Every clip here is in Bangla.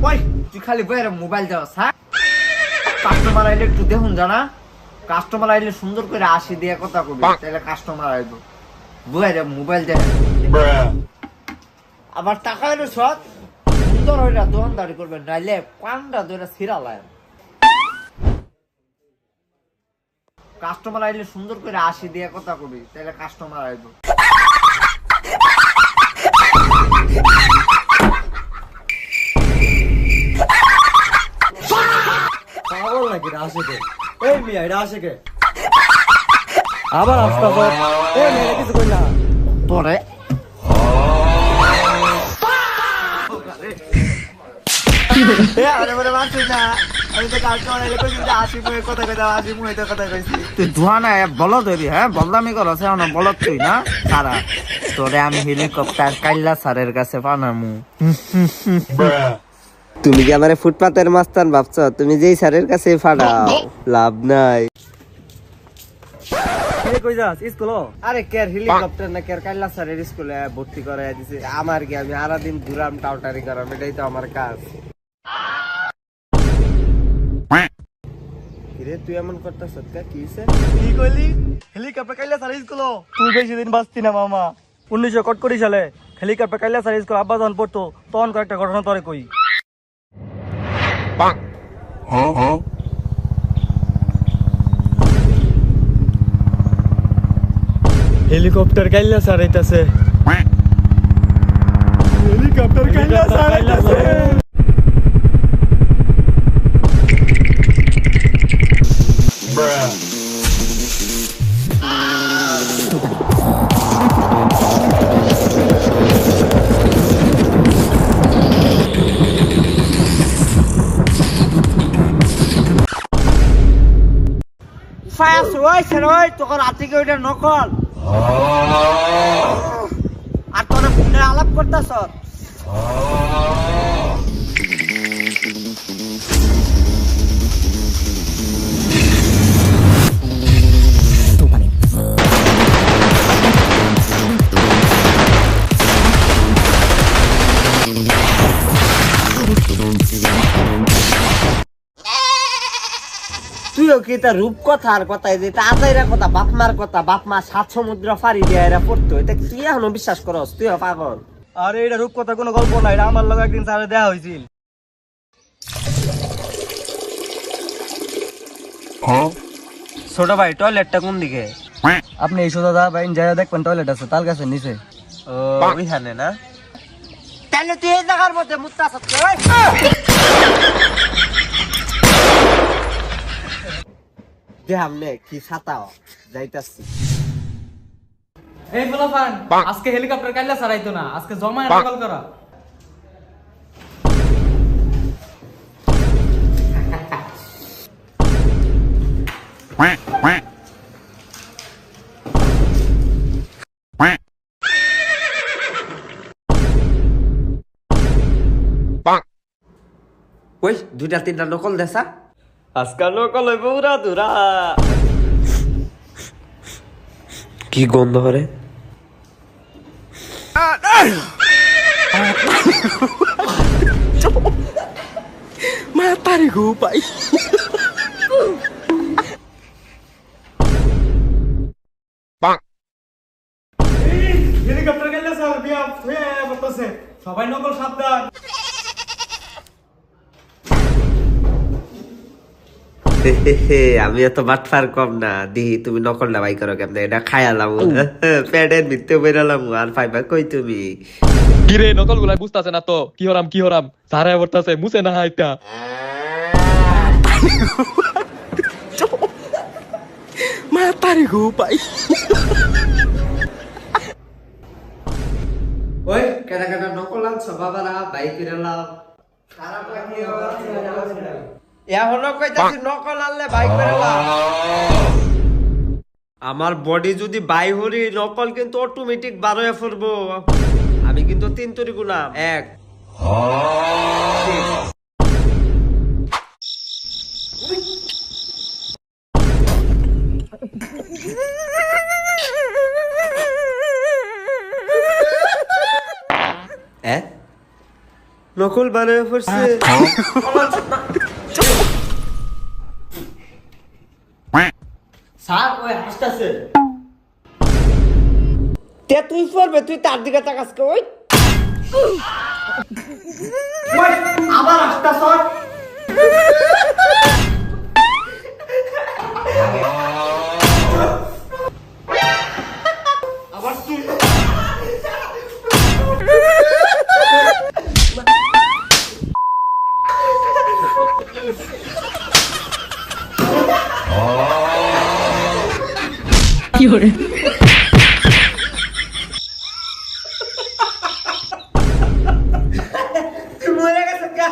ওই তুই খালি বইয়ের মোবাইল যাওয়াস, হ্যাঁ? কাস্টমার আইলে একটু দেখুন জানা, কাস্টমার আইলে সুন্দর করে আসি দিয়ে কথা কবি, তাহলে কাস্টমার আইব। বইয়ের মোবাইল দেখে আবার টাকা এলো সৎ সুন্দর হইলা দোকানদারি করবেন, নাইলে পান্ডা ধরে ছিড়ালায়। কাস্টমার আইলে সুন্দর করে আসি দিয়ে কথা কবি, তাহলে কাস্টমার আইব। পাগল নাকি রাশেকে? এই মিয়া এটা আশেকে আবার আসতে হবে। এই মেয়ে কিছু কই না তোরে আমি হেলিকপ্টার কাইল্লা স্যারের কাছে পানামু। তুমি কি আমারে ফুটপাতের মাস্তান ভাবছো? তুমি যেই স্যারের কাছে ফাড়াও লাভ নাই। কই যাস স্কুল? আরে কেয়ার হেলিকপ্টার না কেয়ার কাইল্লা স্যারের স্কুলে ভর্তি করে দিছে। আমার কি, আমি সারাদিন ঘুরাম টাউটারি করাম, এটাই তো আমার কাজ। কিরে তুই এমন করতেছ কি হইছে? কি কইলি? হেলিকপ্টার কাইলা সার স্কুল? তুই বেশি দিন বাঁচতি না মামা। 1941 সালে হেলিকপ্টার কাইলা সার স্কুল আব্বা যখন পড়তো তখন কয়েকটা ঘটনা তোরে কই। হেলিকপ্টার কাইলা স্যার আইতাছে। হেলিকপ্টার কাইলা স্যার আইতাছে। তোর রাতে কি ওইটা নকল? আর তোর ফোনে আলাপ করতেছ? তুইও কি তা রূপ কথা আর কথা আজাইরা কথা, বাপ মার কথা, বাপ মা 7 সমুদ্র ফাড়ি দিয়ে এরা পড়তো, এটা তুই এখনো বিশ্বাস করস? তুইও পাগল। আরে এটা রূপকথা কোনো গল্প না, এটা আমার লগে একদিন স্যারে দেখা হয়েছিল। ছোট ভাই টয়লেটটা কোন দিকে? আপনি এই সোজা যা ভাই যাই দেখবেন টয়লেট আছে তাল গাছের নিচে। ও ওইখানে না? তাহলে তুই এই জায়গার মধ্যে মুত্তা সত্য দেহামনে কি ছাতাও যাইতাছি। এই বলাফান আজকে হেলিকপ্টার কাইলা ছাড়াইতো না, আজকে জমায় নকল করা। ওই 2-3টা নকল দেশা আজকাল নকল হইব উড়া দুরা। কি গন্ধ হরে? মাতারি গো পাই। হেলিকপ্টার গেলে স্যার বিয়া হয়ে বলতেছে সবাই নকল সাবধান। আমি এত বাটফার কম না, দিহি তুমি নকলটা বাই করো কেমনে? এটা খায়ালাম প্যাডের ভিতরে বেরালাম আর পাইবা কই তুমি? কিরে নকল গুলাই বুঝতাছে না তো কি হরাম সারা বর্তাছে মুছে না হাইতা। মাতারি গো পাই। ওই কেডা কেডা নকল আনছ বাবারা বাইকের লাভ খারাপ লাগি এখনো কইতাছি নকল আনলে বাইকের লাভ। আমার বডি যদি বাই হরি নকল কিন্তু অটোমেটিক 12 হয়ে পড়বো। আমি কিন্তু 3 তরি গুলাম 1 হ্যাঁ নকল বানায় পড়ছে স্যার ওই হাসতেছে তে তুই পড়বে তুই তার দিকে তাকাস কে ওই ওই, আবার হাসতাছ আবার তুই তুই মরে গেছিস কা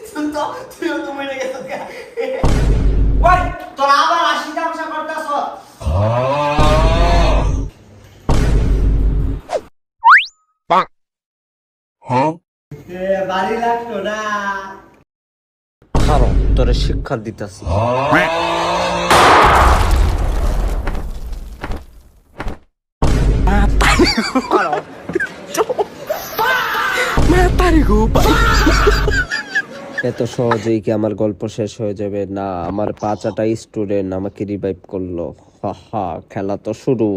শুন তো তুইও তো মরে গেছিস কা ওই তোরা আবার আসি তামসা করতাছ বাড়ি লাগতো না খারাপ তোরে শিক্ষা দিতেছি এত সহজেই কি আমার গল্প শেষ হয়ে যাবে না? আমার 5টা স্টুডেন্ট আমাকে রিভাইভ করলো। হা হা, খেলা তো শুরু।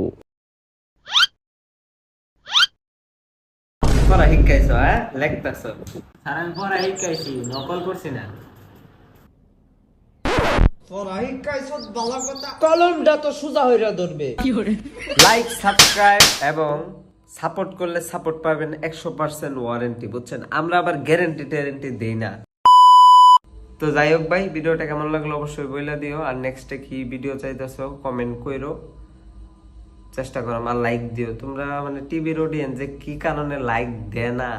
পড়া শিখাইছো হ্যাঁ লেখতাছো স্যার আমি পড়া শিখাইছি নকল করছি না পড়া শিখাইছো ভালো কথা কলমটা তো সোজা হইরা ধরবে লাইক সাবস্ক্রাইব এবং সাপোর্ট করলে সাপোর্ট পাবেন 100% ওয়ারেন্টি, বুঝছেন? আমরা আবার গ্যারান্টি ট্যারেন্টি দেই না। তো যাই হোক ভাই, ভিডিওটা কেমন লাগলো অবশ্যই বইলা দিও। আর নেক্সটে কি ভিডিও চাইতেছো কমেন্ট কইরো, চেষ্টা করো। আর লাইক দিও। তোমরা মানে টিভির অডিয়েন্স যে কি কারণে লাইক দেয় না